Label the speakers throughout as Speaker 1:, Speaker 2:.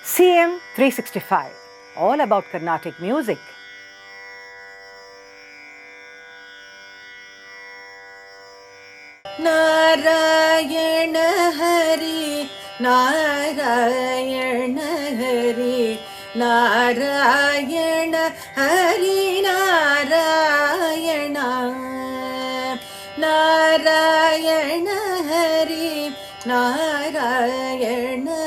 Speaker 1: CM 365, all about Carnatic music.
Speaker 2: Narayana Hari, Narayana Hari, Narayana Hari, Narayana, Narayana Hari, Narayana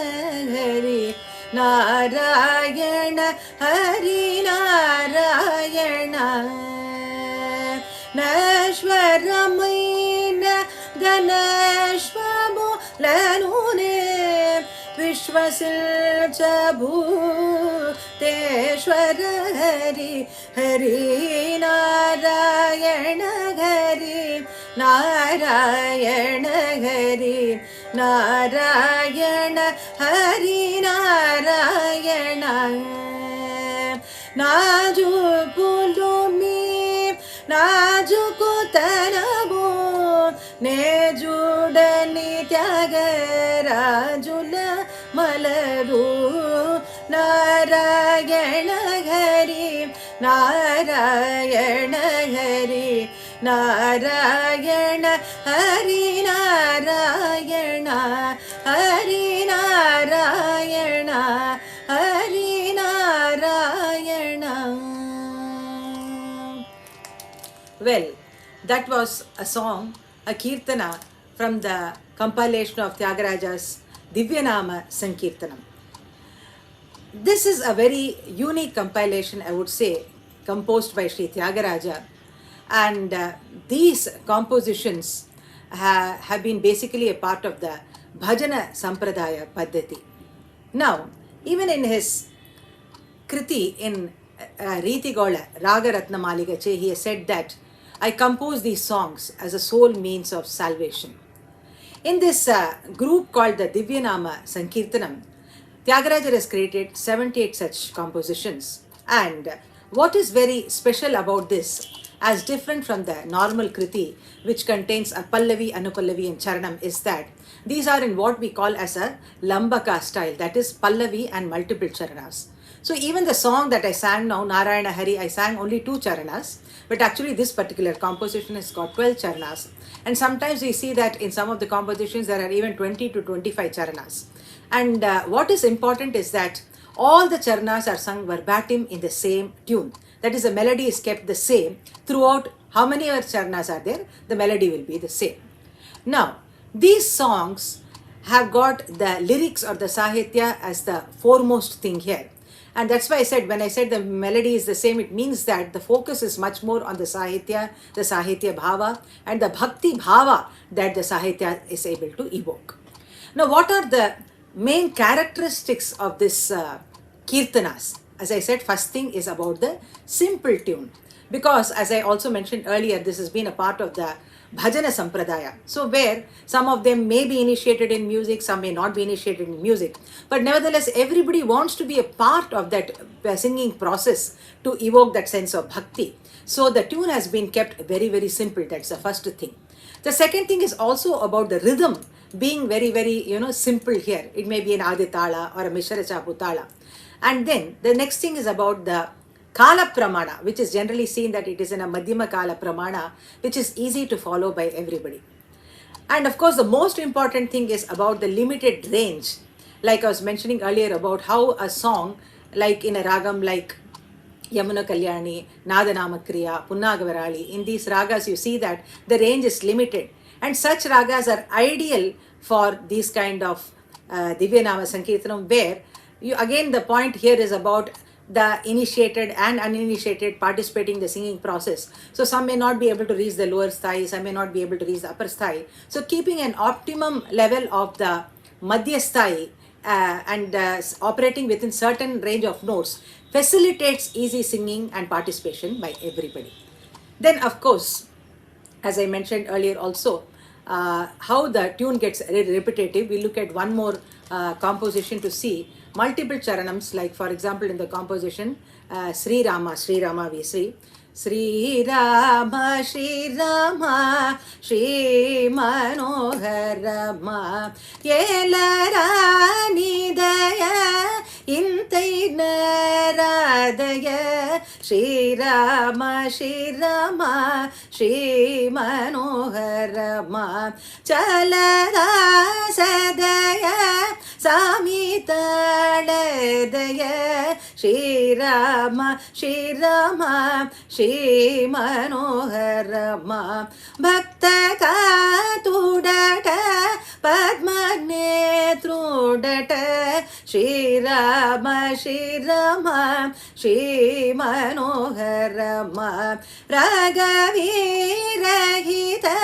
Speaker 2: Hari, Narayana Hari, Narayana, Nashvaramayna Ganeshvamu Lanune Vishwasilchabu Teshwara Hari, Hari Narayana Hari, Narayana Hari, Narayana Hari, Narayana, Naju Pulumi Naju Kutanabu Nejudani Thyagaraja Malaru Narayana Hari, Narayana Hari, Narayana Hari, Narayana Hari, Narayana Hari, Narayana. Well, that was a song, a kirtana from the compilation of Thyagaraja's Divyanama Sankirtanam. This is a very unique compilation, I would say, composed by Sri Thyagaraja, and these compositions have been basically a part of the Bhajana Sampradaya Paddhati. Now, even in his Kriti in Ritigola, Raga Ratna Maligache, he has said that I compose these songs as a sole means of salvation. In this group called the Divyanama Sankirtanam, Thyagaraja has created 78 such compositions. And what is very special about this, as different from the normal Kriti, which contains a Pallavi, Anupallavi and Charanam, is that these are in what we call as a Lambaka style, that is Pallavi and multiple Charanas. So even the song that I sang now, Narayana Hari, I sang only 2 Charanas, but actually this particular composition has got 12 Charanas. And sometimes we see that in some of the compositions there are even 20 to 25 Charanas. And what is important is that all the Charanas are sung verbatim in the same tune. That is, the melody is kept the same throughout. How many other Charanas are there? The melody will be the same. Now, these songs have got the lyrics or the Sahitya as the foremost thing here. And that's why I said, when I said the melody is the same, it means that the focus is much more on the Sahitya Bhava, and the Bhakti Bhava that the Sahitya is able to evoke. Now, what are the main characteristics of this Kirtanas? As I said, first thing is about the simple tune. Because as I also mentioned earlier, this has been a part of the Bhajana Sampradaya. So where some of them may be initiated in music, some may not be initiated in music. But nevertheless, everybody wants to be a part of that singing process to evoke that sense of bhakti. So the tune has been kept very, very simple. That's the first thing. The second thing is also about the rhythm being very, very, simple here. It may be an Aditala or a Mishra Chaputala. And then the next thing is about the Kala Pramana, which is generally seen that it is in a Madhyama Kala Pramana, which is easy to follow by everybody. And of course, the most important thing is about the limited range. Like I was mentioning earlier about how a song, like in a ragam like Yamuna Kalyani, Nadanama Kriya, Punnagavarali, in these ragas you see that the range is limited. And such ragas are ideal for these kind of Divyanama Sankirtanam, where again the point here is about the initiated and uninitiated participating in the singing process. So some may not be able to reach the lower sthai, some may not be able to reach the upper sthai. So keeping an optimum level of the Madhya sthai and operating within certain range of notes facilitates easy singing and participation by everybody. Then of course, as I mentioned earlier also, how the tune gets repetitive. We look at one more composition to see multiple charanams, like for example in the composition Sri Rama we see Sri Rama Sri Manoharama Yelara Nidaya Intai Naradaya Shri Rama Shri Rama Shri Manoharama Chalada Sadaya Samitadaya Shri Rama Shri Rama Shri Manoharama Bhakta Katudata Padma Netrudata Shri Rama Shri Rama Shri Manoharama Ragavirahita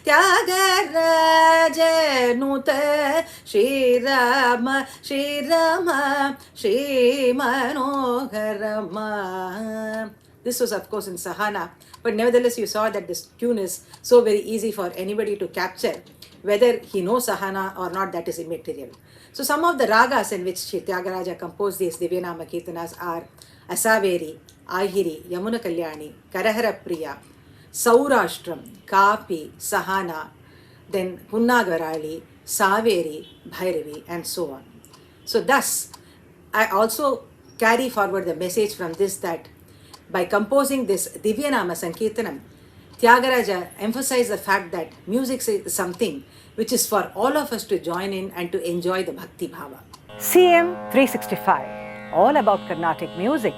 Speaker 2: Thyagaraja Nuta Shri Rama Shri Rama Shri Manoharama. This was of course in Sahana, but nevertheless you saw that this tune is so very easy for anybody to capture. Whether he knows Sahana or not, that is immaterial. So some of the ragas in which Thyagaraja composed these Divyanama Kirtanas are Asaveri, Ahiri, Yamuna Kalyani, Karahara Priya, Saurashtram, Kapi, Sahana, then Punnagarali, Saveri, Bhairavi, and so on. So thus, I also carry forward the message from this that by composing this Divyanama Sankirtanam, Thyagaraja emphasized the fact that music is something which is for all of us to join in and to enjoy the Bhakti Bhava.
Speaker 1: CM 365, all about Carnatic music.